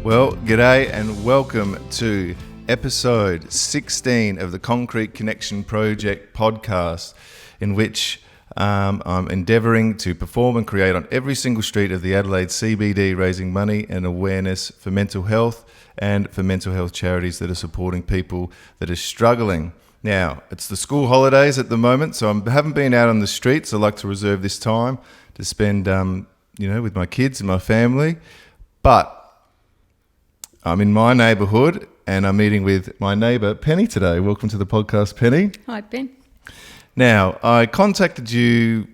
Well, g'day and welcome to episode 16 of the Concrete Connection Project podcast, in which I'm endeavouring to perform and create on every single street of the Adelaide CBD, raising money and awareness for mental health and for mental health charities that are supporting people that are struggling. Now, it's the school holidays at the moment, so I haven't been out on the streets. I like to reserve this time to spend, with my kids and my family. But I'm in my neighbourhood and I'm meeting with my neighbour, Penny, today. Welcome to the podcast, Penny. Hi, Ben. Now, I contacted you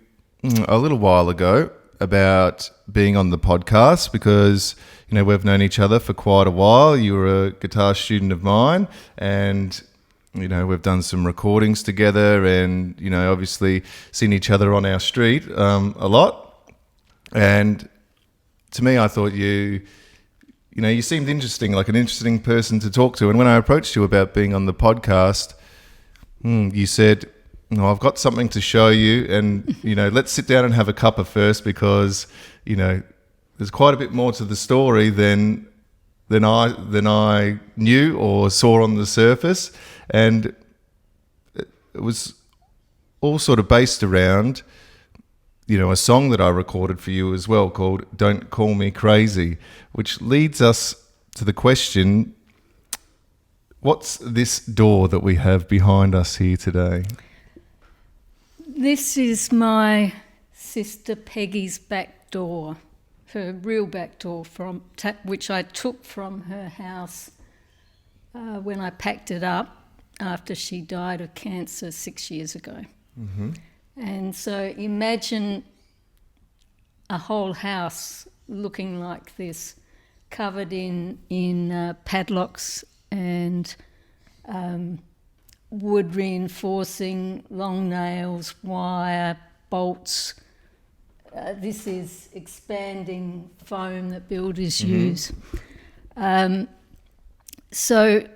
a little while ago about being on the podcast because, we've known each other for quite a while. You were a guitar student of mine and, we've done some recordings together and, obviously seen each other on our street a lot. And to me, I thought you seemed interesting, like an interesting person to talk to. And when I approached you about being on the podcast, you said, I've got something to show you and, let's sit down and have a cuppa first because, there's quite a bit more to the story than I knew or saw on the surface. And it was all sort of based around, a song that I recorded for you as well called Don't Call Me Crazy, which leads us to the question, what's this door that we have behind us here today? This is my sister Peggy's back door, her real back door, which I took from her house when I packed it up after she died of cancer 6 years ago. Mm-hmm. And so imagine a whole house looking like this, covered in padlocks and wood reinforcing, long nails, wire, bolts. This is expanding foam that builders use. So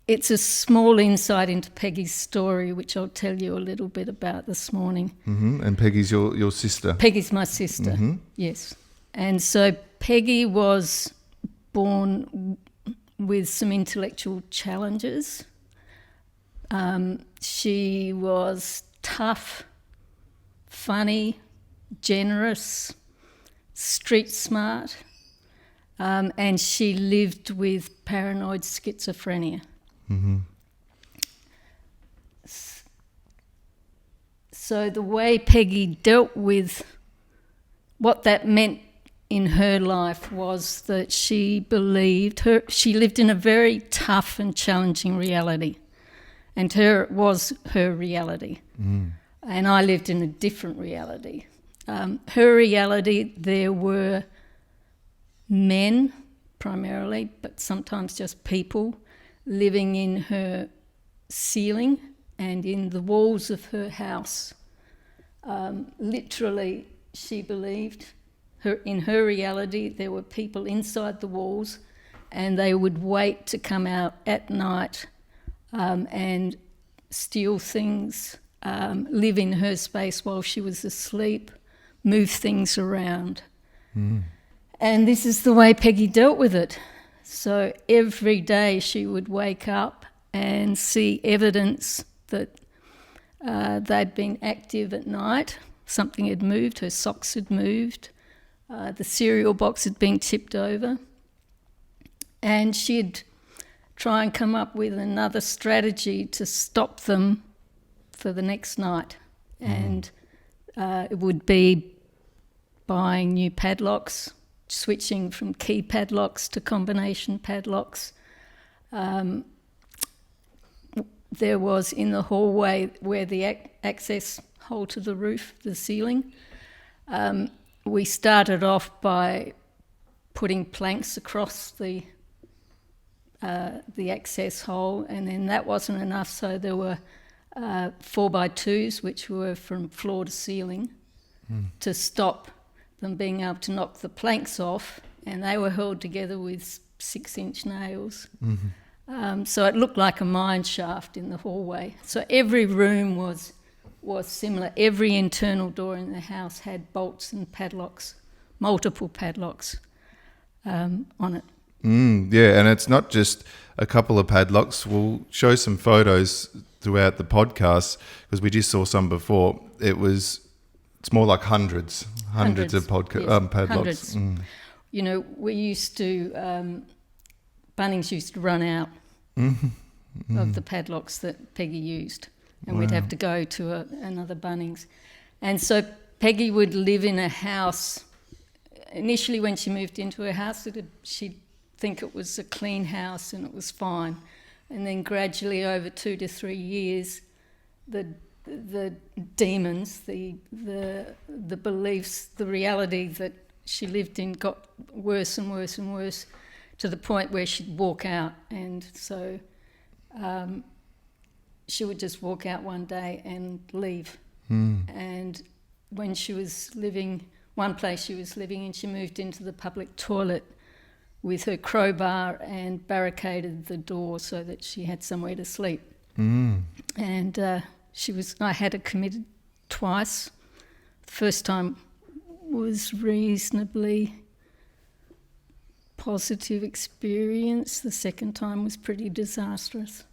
it's a small insight into Peggy's story, which I'll tell you a little bit about this morning. Mm-hmm. And Peggy's your sister? Peggy's my sister, yes. And so Peggy was born with some intellectual challenges. She was tough, funny, generous, street smart, and she lived with paranoid schizophrenia. Mm-hmm. So the way Peggy dealt with what that meant in her life was that she believed she lived in a very tough and challenging reality, and was her reality. And I lived in a different reality. Her reality, there were men primarily, but sometimes just people, living in her ceiling and in the walls of her house. Literally, she believed in her reality there were people inside the walls and they would wait to come out at night and steal things, live in her space while she was asleep, move things around. And this is the way Peggy dealt with it. So every day she would wake up and see evidence that they'd been active at night. Something had moved, her socks had moved, the cereal box had been tipped over. And she'd try and come up with another strategy to stop them for the next night. And it would be buying new padlocks, switching from key padlocks to combination padlocks. There was in the hallway where the access hole to the roof, the ceiling, we started off by putting planks across the access hole, and then that wasn't enough, so there were 4x2s which were from floor to ceiling to stop them being able to knock the planks off, and they were held together with 6-inch nails. So it looked like a mine shaft in the hallway. So every room was similar. Every internal door in the house had bolts and padlocks, multiple padlocks on it. Yeah, and it's not just a couple of padlocks. We'll show some photos throughout the podcast because we just saw some before. It's more like hundreds of Yes, padlocks. hundreds. You know, we used to, Bunnings used to run out of the padlocks that Peggy used, and we'd have to go to another Bunnings. And so Peggy would live in a house. Initially, when she moved into her house, she'd think it was a clean house and it was fine. And then gradually, over 2 to 3 years, the demons, the beliefs, the reality that she lived in got worse and worse and worse, to the point where she'd walk out. And so she would just walk out one day and leave. And when she was living, one place she was living in, she moved into the public toilet with her crowbar and barricaded the door so that she had somewhere to sleep. And I had her committed twice. The first time was reasonably positive experience. The second time was pretty disastrous.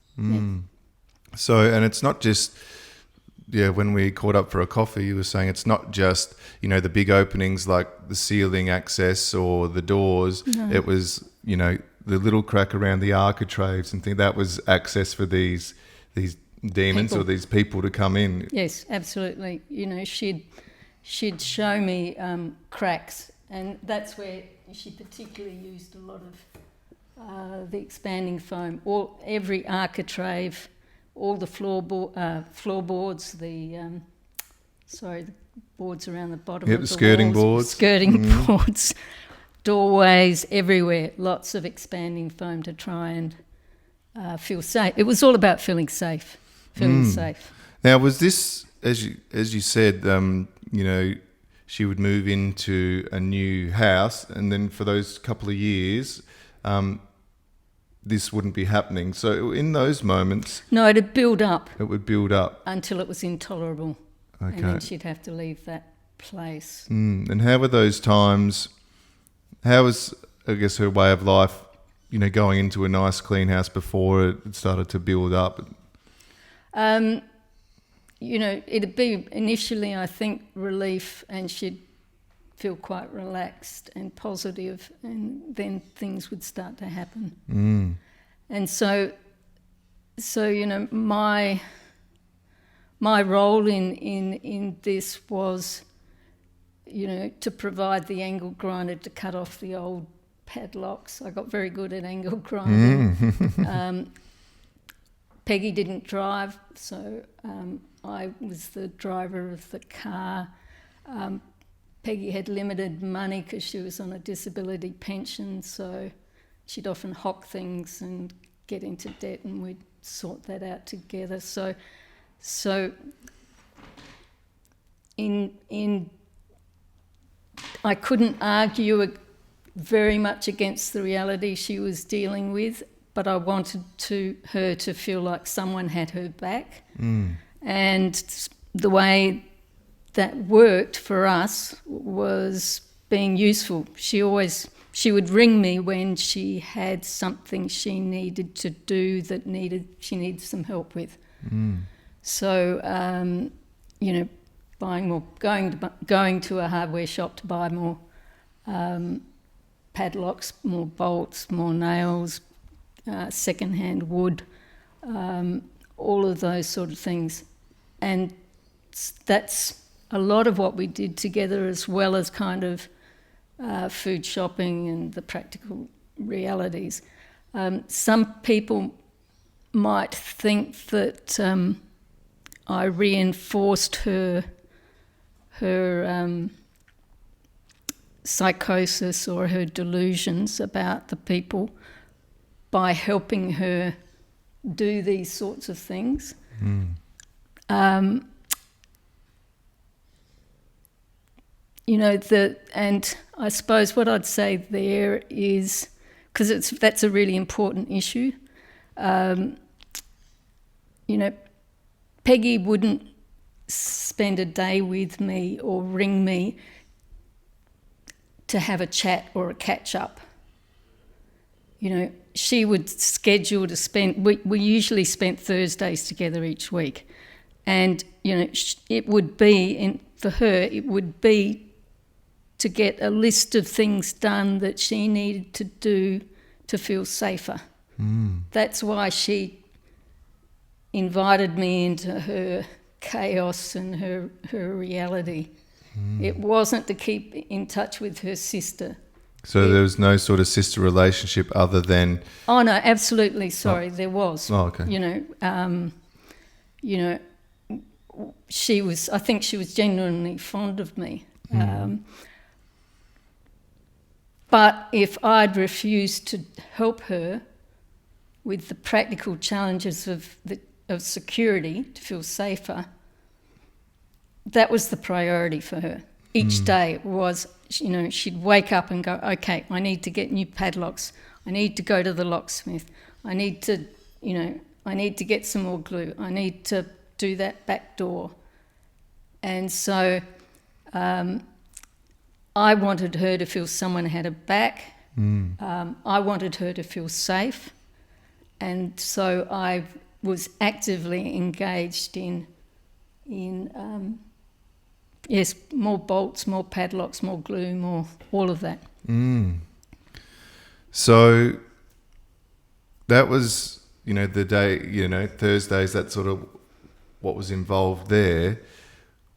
So, and it's not just, when we caught up for a coffee, you were saying it's not just, the big openings like the ceiling access or the doors. No. It was, the little crack around the architraves and things. That was access for these demons People. or these people to come in. Yes, absolutely. She'd show me cracks, and that's where she particularly used a lot of the expanding foam. Every architrave, all the floorboards, the boards around the bottom of the skirting walls, boards. skirting boards, doorways, everywhere. Lots of expanding foam to try and feel safe. It was all about feeling safe. Safe. Now, was this, as you said, she would move into a new house, and then for those couple of years, this wouldn't be happening. So in those moments... No, it'd build up. It would build up. Until it was intolerable. Okay. And then she'd have to leave that place. And how were those times? How was, I guess, her way of life, going into a nice clean house before it started to build up? It'd be initially, I think, relief, and she'd feel quite relaxed and positive, and then things would start to happen. And so my role in this was, to provide the angle grinder to cut off the old padlocks. I got very good at angle grinding. Peggy didn't drive, so I was the driver of the car. Peggy had limited money because she was on a disability pension, so she'd often hock things and get into debt, and we'd sort that out together. So I couldn't argue very much against the reality she was dealing with, but I wanted her to feel like someone had her back. And the way that worked for us was being useful. She would ring me when she had something she needed to do she needed some help with. So, buying more, going to a hardware shop to buy more padlocks, more bolts, more nails, second-hand wood, all of those sort of things. And that's a lot of what we did together, as well as kind of food shopping and the practical realities. Some people might think that I reinforced her psychosis or her delusions about the people by helping her do these sorts of things. And I suppose what I'd say there is, because that's a really important issue. Peggy wouldn't spend a day with me or ring me to have a chat or a catch up. she would schedule to spend, we usually spent Thursdays together each week. And, it would be, for her, it would be to get a list of things done that she needed to do to feel safer. That's why she invited me into her chaos and her reality. It wasn't to keep in touch with her sister. So there was no sort of sister relationship other than... Oh, no, absolutely. Sorry, there was. Oh, okay. I think she was genuinely fond of me. But if I'd refused to help her with the practical challenges of security to feel safer, that was the priority for her. Each day was, she'd wake up and go, okay, I need to get new padlocks. I need to go to the locksmith. I need to get some more glue. I need to do that back door. And so I wanted her to feel someone had her back. I wanted her to feel safe. And so I was actively engaged in more bolts, more padlocks, more glue, more all of that. So that was, the day, Thursdays, that sort of what was involved there.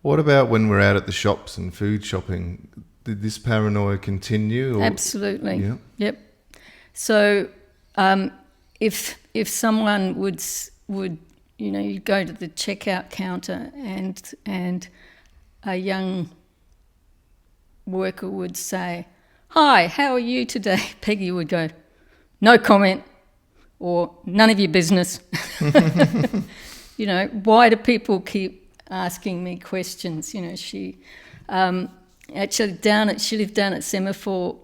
What about when we're out at the shops and food shopping? Did this paranoia continue? Or? Absolutely. Yeah. Yep. So if someone would you'd go to the checkout counter and a young worker would say, "Hi, how are you today?" Peggy would go, "No comment," or "None of your business." Why do people keep asking me questions? She actually she lived down at Semaphore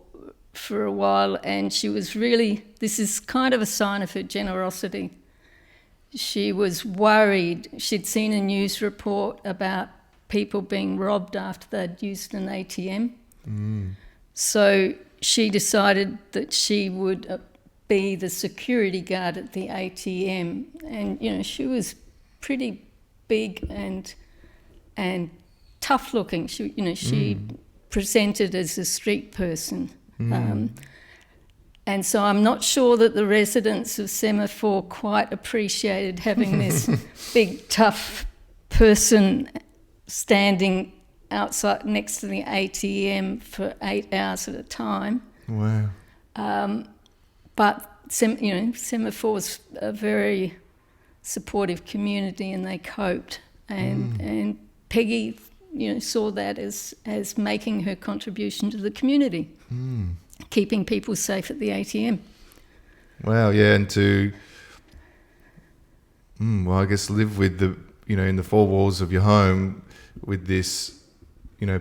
for a while, and she was really, this is kind of a sign of her generosity. She was worried. She'd seen a news report about people being robbed after they'd used an ATM. So she decided that she would be the security guard at the ATM. And, she was pretty big and tough looking. She presented as a street person. And so I'm not sure that the residents of Semaphore quite appreciated having this big, tough person standing outside next to the ATM for 8 hours at a time. Wow. But Semaphore's a very supportive community, and they coped. And Peggy, saw that as making her contribution to the community, keeping people safe at the ATM. Wow, yeah, and to, I guess live with the, in the four walls of your home with this,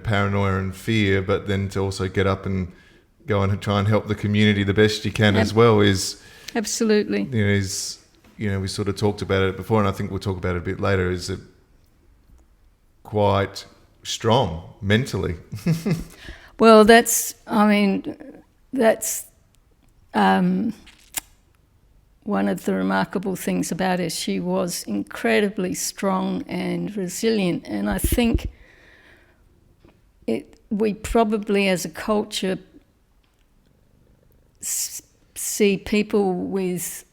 paranoia and fear, but then to also get up and go and try and help the community the best you can as well is... Absolutely. We sort of talked about it before, and I think we'll talk about it a bit later, is it quite strong mentally? Well, that's one of the remarkable things about her. She was incredibly strong and resilient, and I think we probably as a culture see people with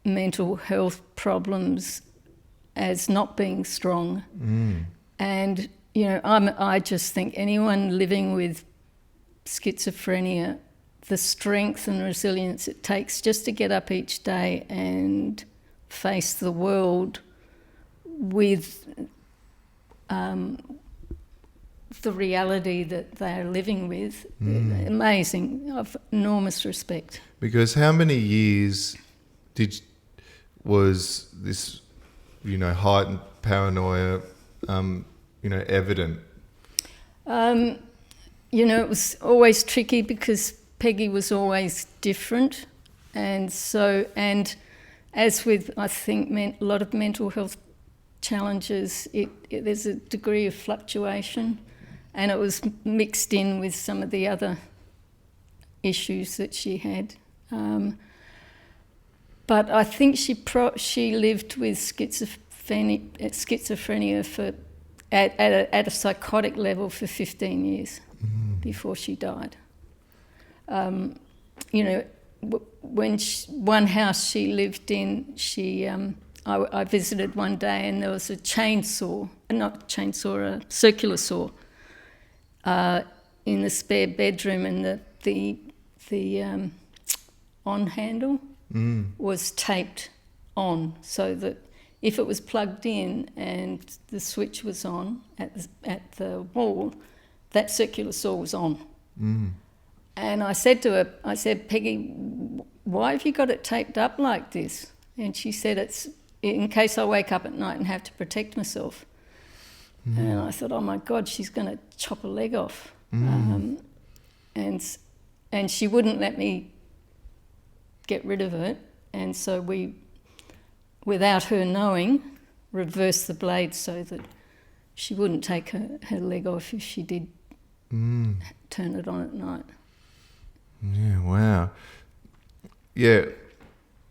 mental health problems as not being strong. And, I just think anyone living with schizophrenia, the strength and resilience it takes just to get up each day and face the world with the reality that they're living with, amazing, of enormous respect. Because how many years was this, heightened paranoia, evident? It was always tricky because Peggy was always different. And as with, I think, a lot of mental health challenges, there's a degree of fluctuation, and it was mixed in with some of the other issues that she had. But I think she lived with schizophrenia for at a psychotic level for 15 years before she died. When one house she lived in, I visited one day and there was a circular saw in the spare bedroom, and the on handle was taped on, so that if it was plugged in and the switch was on at the wall, that circular saw was on. And I said to her, Peggy, why have you got it taped up like this? And she said, it's in case I wake up at night and have to protect myself. And I thought, oh my God, she's going to chop a leg off. And she wouldn't let me get rid of it. And so we, without her knowing, reversed the blade so that she wouldn't take her leg off if she did turn it on at night. Yeah, wow. Yeah,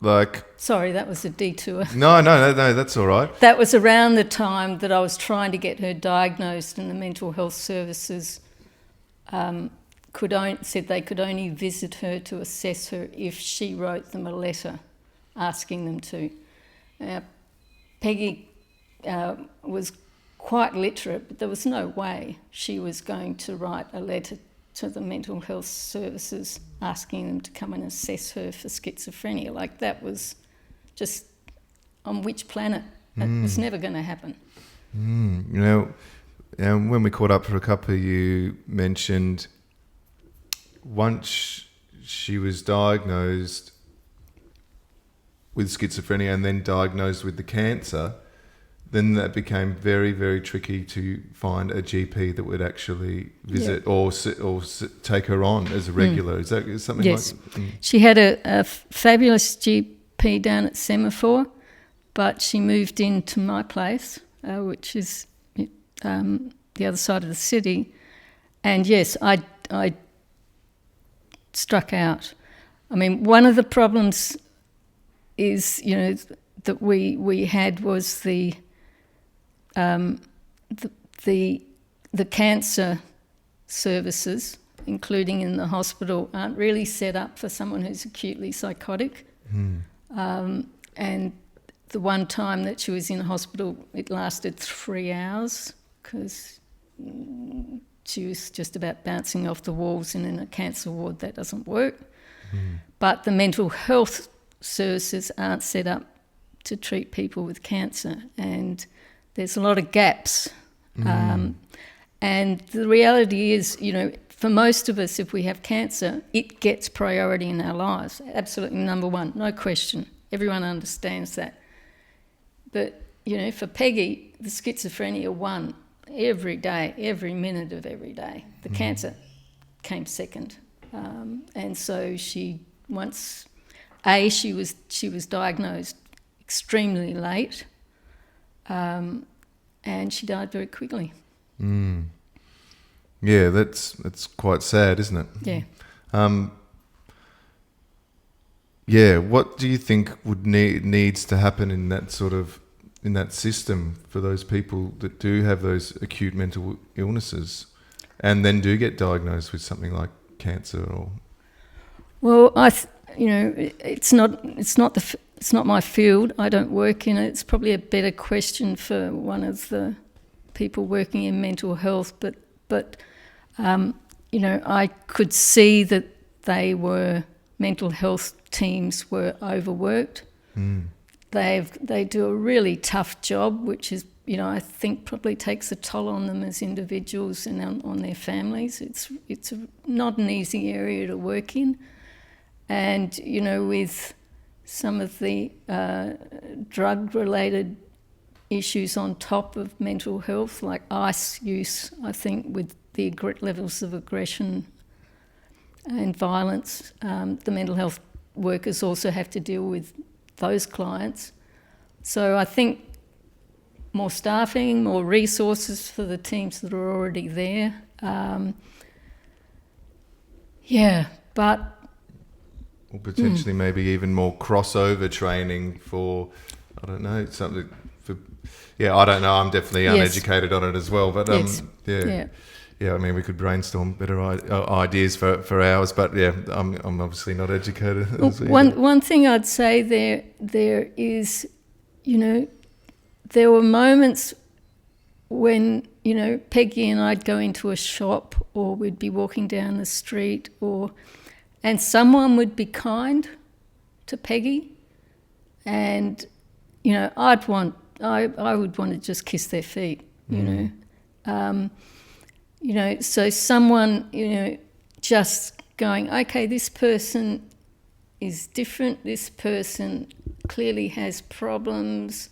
like... Sorry, that was a detour. No, that's all right. That was around the time that I was trying to get her diagnosed, and the mental health services said they could only visit her to assess her if she wrote them a letter asking them to. Peggy was quite literate, but there was no way she was going to write a letter to the mental health services asking them to come and assess her for schizophrenia. Like, that was just on which planet? It was never going to happen. When we caught up for a cuppa, you mentioned once she was diagnosed with schizophrenia and then diagnosed with the cancer, then that became very, very tricky to find a GP that would actually visit or take her on as a regular. Is that something yes. like... She had a fabulous GP down at Semaphore, but she moved into my place, which is the other side of the city. And yes, I struck out. I mean, one of the problems is, that we had was the cancer services, including in the hospital, aren't really set up for someone who's acutely psychotic. And the one time that she was in hospital, it lasted 3 hours because she was just about bouncing off the walls, and in a cancer ward that doesn't work. But the mental health services aren't set up to treat people with cancer, and there's a lot of gaps. And the reality is, for most of us, if we have cancer, it gets priority in our lives. Absolutely number one, no question. Everyone understands that. But, for Peggy, the schizophrenia won every day, every minute of every day. The cancer came second. And so she was diagnosed extremely late, and she died very quickly. Yeah, that's quite sad, isn't it? Yeah. What do you think would needs to happen in that system for those people that do have those acute mental illnesses and then do get diagnosed with something like cancer or? Well, it's not my field. I don't work in it. It's probably a better question for one of the people working in mental health. But I could see that mental health teams were overworked. They do a really tough job, which is, I think probably takes a toll on them as individuals and on their families. It's not an easy area to work in. And, with some of the drug-related issues on top of mental health, like ice use, I think with the levels of aggression and violence, the mental health workers also have to deal with those clients. So I think more staffing, more resources for the teams that are already there. But or potentially maybe even more crossover training for, I don't know, something for, I don't know. I'm definitely uneducated on it as well, but I mean, we could brainstorm better ideas for hours, but I'm obviously not educated. One thing I'd say there is, there were moments when, Peggy and I'd go into a shop, or we'd be walking down the street, and someone would be kind to Peggy, and I would want to just kiss their feet, so someone, just going, okay, this person is different, this person clearly has problems.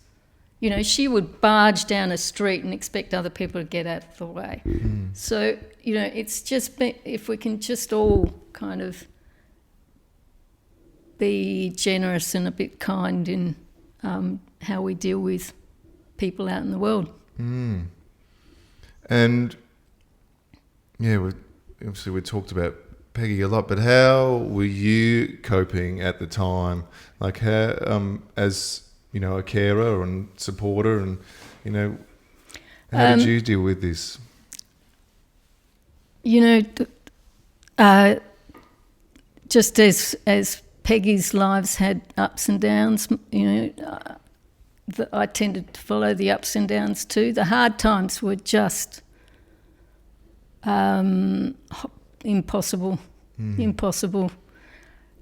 She would barge down a street and expect other people to get out of the way. So, it's just if we can just all kind of be generous and a bit kind in how we deal with people out in the world. And we talked about Peggy a lot, but how were you coping at the time? Like how, as a carer and supporter, and how did you deal with this? Just as Peggy's lives had ups and downs, I tended to follow the ups and downs too. The hard times were just impossible.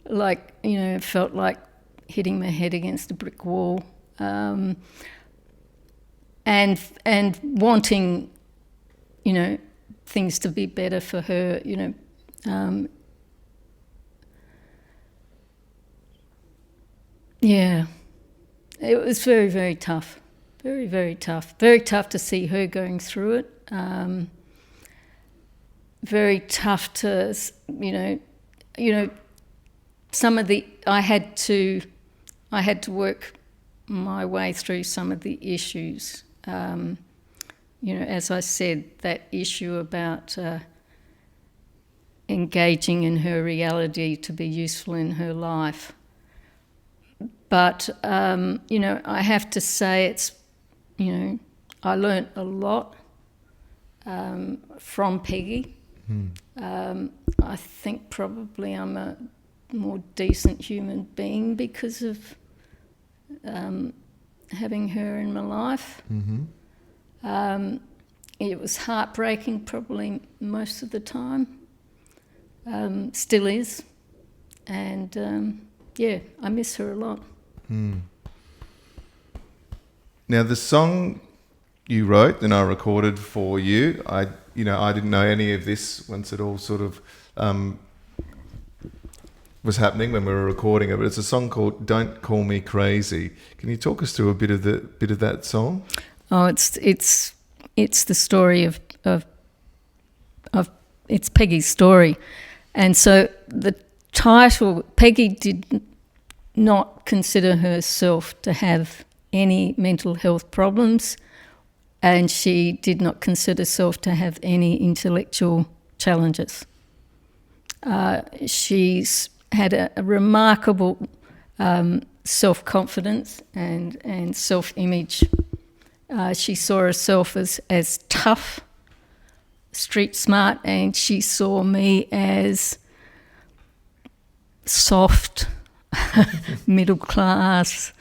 Like, it felt like hitting my head against a brick wall, and wanting, things to be better for her, it was very, very tough, very, very tough, very tough to see her going through it, very tough to, some of the, I had to work my way through some of the issues. As I said, that issue about engaging in her reality to be useful in her life. But, I have to say it's, I learnt a lot from Peggy. I think probably I'm a more decent human being because of having her in my life. It was heartbreaking probably most of the time, still is, and I miss her a lot. Now the song you wrote and I recorded for you, I didn't know any of this once it all sort of was happening when we were recording it, but it's a song called "Don't Call Me Crazy." Can you talk us through a bit of that song? Oh, it's the story of it's Peggy's story, and so the title, Peggy did not consider herself to have any mental health problems, and she did not consider herself to have any intellectual challenges. She's had a remarkable self-confidence and self-image. She saw herself as tough, street smart, and she saw me as soft, middle class,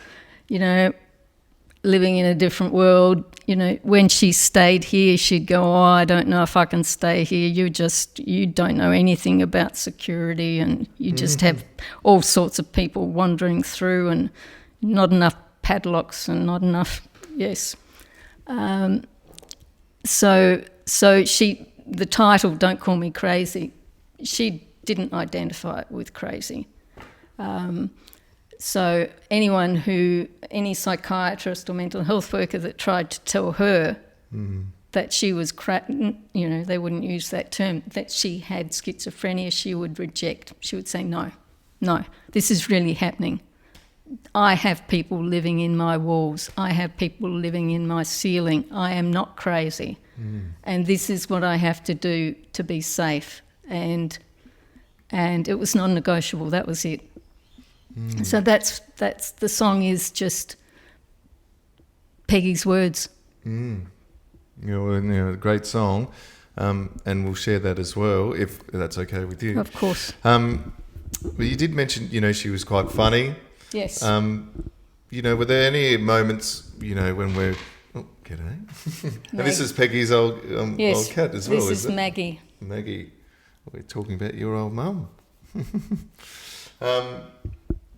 living in a different world. When she stayed here, she'd go, "Oh, I don't know if I can stay here. You don't know anything about security, and you just have all sorts of people wandering through, and not enough padlocks and not enough." Yes. So the title, "Don't Call Me Crazy," she didn't identify it with crazy. So any psychiatrist or mental health worker that tried to tell her that she was, they wouldn't use that term, that she had schizophrenia, she would reject. She would say, no, this is really happening. I have people living in my walls. I have people living in my ceiling. I am not crazy. And this is what I have to do to be safe. And it was non-negotiable. That was it. So that's the song is just Peggy's words. Great song, and we'll share that as well if that's okay with you. Of course. But you did mention, she was quite funny. Yes. Were there any moments, when we're... Oh, g'day. And this is Peggy's old cat as well, this is Maggie. Maggie. We're talking about your old mum.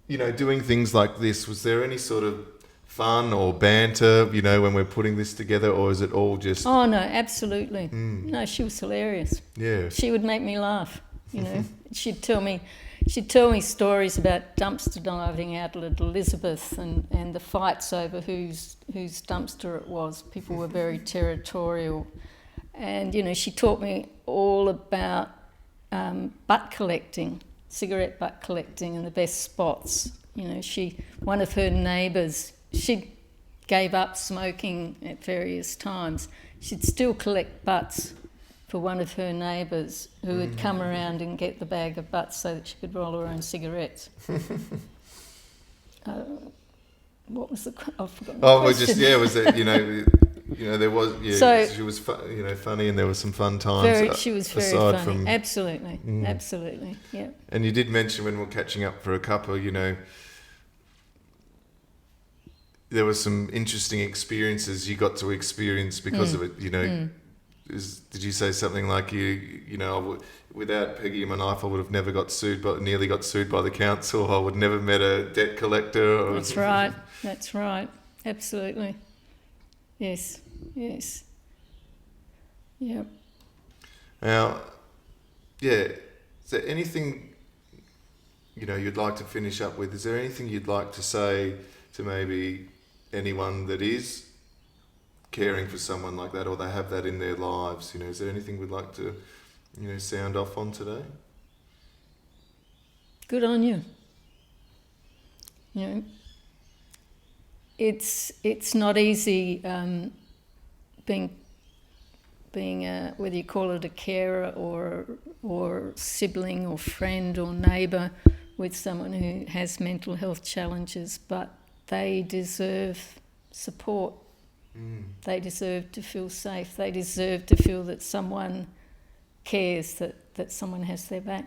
Doing things like this, was there any sort of fun or banter, when we're putting this together, or is it all just... Oh, no, absolutely. No, she was hilarious. Yeah. She would make me laugh, She'd tell me stories about dumpster diving out at Elizabeth and the fights over whose dumpster it was. People were very territorial. And, she taught me all about butt collecting, cigarette butt collecting and the best spots. One of her neighbours, she gave up smoking at various times. She'd still collect butts for one of her neighbours who would come around and get the bag of butts so that she could roll her own cigarettes. What was the... I've forgotten the question. Was it, there was... Yeah, so, she was, funny, and there were some fun times. She was very funny. From, absolutely, yeah. And you did mention when we were catching up for a cuppa, there were some interesting experiences you got to experience because of it, did you say something like without Peggy and my knife, I would have never nearly got sued by the council. I would never met a debt collector. That's right. That's right. Absolutely. Yes. Yeah. Now, is there anything, you'd like to finish up with? Is there anything you'd like to say to maybe anyone that is caring for someone like that, or they have that in their lives? Is there anything we'd like to, sound off on today? Good on you. It's not easy being whether you call it a carer or sibling or friend or neighbour with someone who has mental health challenges, but they deserve support. They deserve to feel safe. They deserve to feel that someone cares, that someone has their back.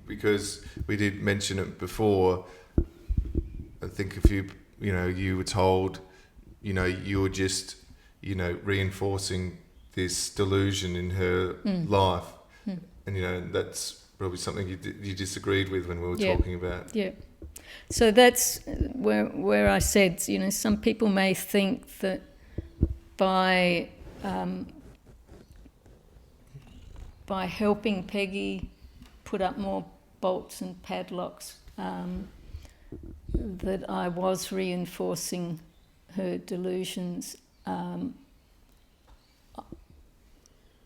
Because we did mention it before. I think if you were told, you were just, reinforcing this delusion in her life. And, that's probably something you disagreed with when we were talking about. Yeah. So that's where I said, some people may think that by helping Peggy put up more bolts and padlocks, that I was reinforcing her delusions.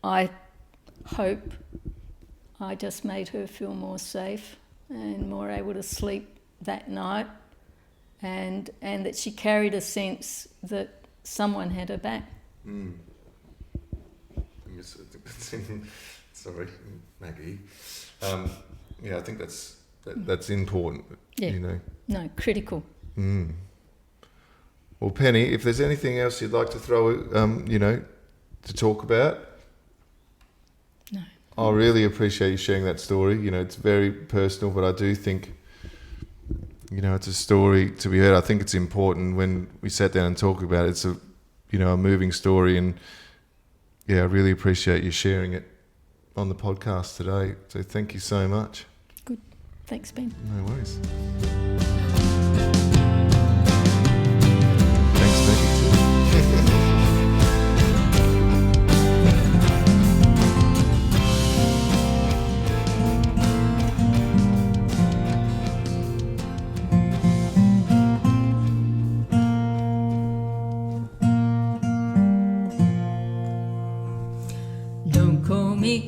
I hope I just made her feel more safe and more able to sleep that night, and that she carried a sense that someone had her back. Yes, I think that's sorry, Maggie. I think that's important. Yeah. No, critical. Well, Penny, if there's anything else you'd like to throw, to talk about. No. I really appreciate you sharing that story. It's very personal, but I do think, it's a story to be heard. I think it's important when we sat down and talked about it. It's a moving story, and I really appreciate you sharing it on the podcast today. So thank you so much. Good. Thanks, Ben. No worries. Thanks, Maggie.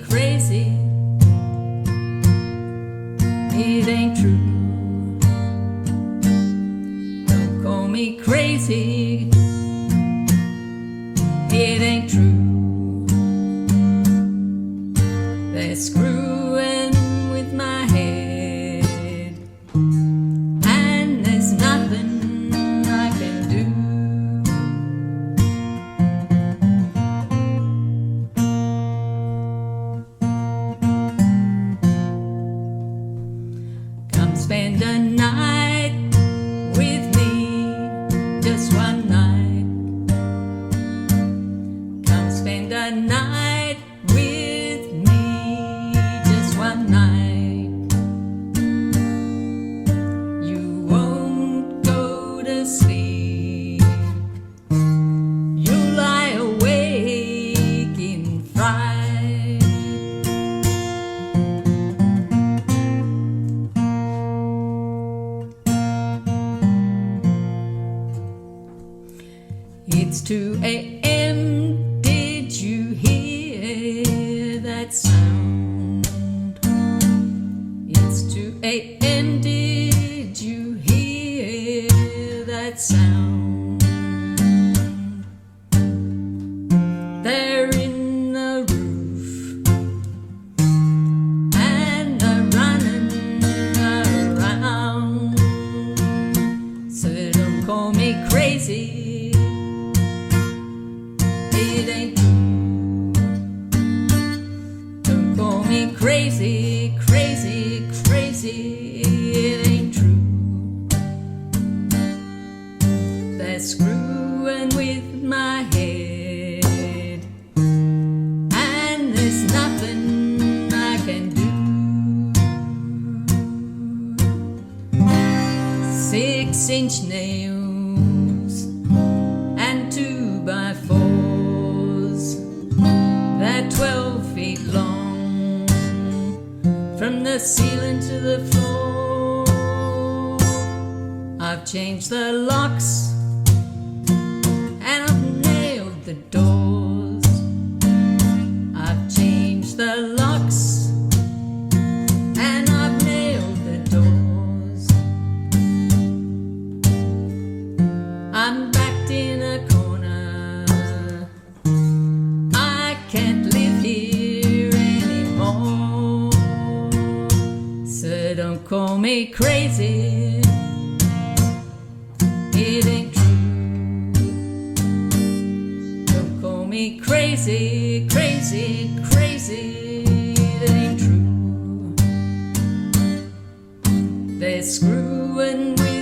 Crazy, it ain't true. spend a night with me, just one night. Come spend a night with me, just one night. You won't go to sleep, you lie awake in fright. It's 2 a.m. Did you hear that sound? It's 2 a.m. Did you hear that sound? They're in the roof and they're running around. So don't call me crazy. It ain't true. Don't call me crazy, crazy, crazy. It ain't true. They're screwing with my head, and there's nothing I can do. 6-inch nails and 2x4s. They're 12 feet long, from the ceiling to the floor. I've changed the locks and I've nailed the doors. I've changed the locks and I've nailed the doors. I'm backed in a corner, I can't live here anymore. So don't call me crazy. It ain't true. Don't call me crazy, crazy, crazy. It ain't true. They're screwing with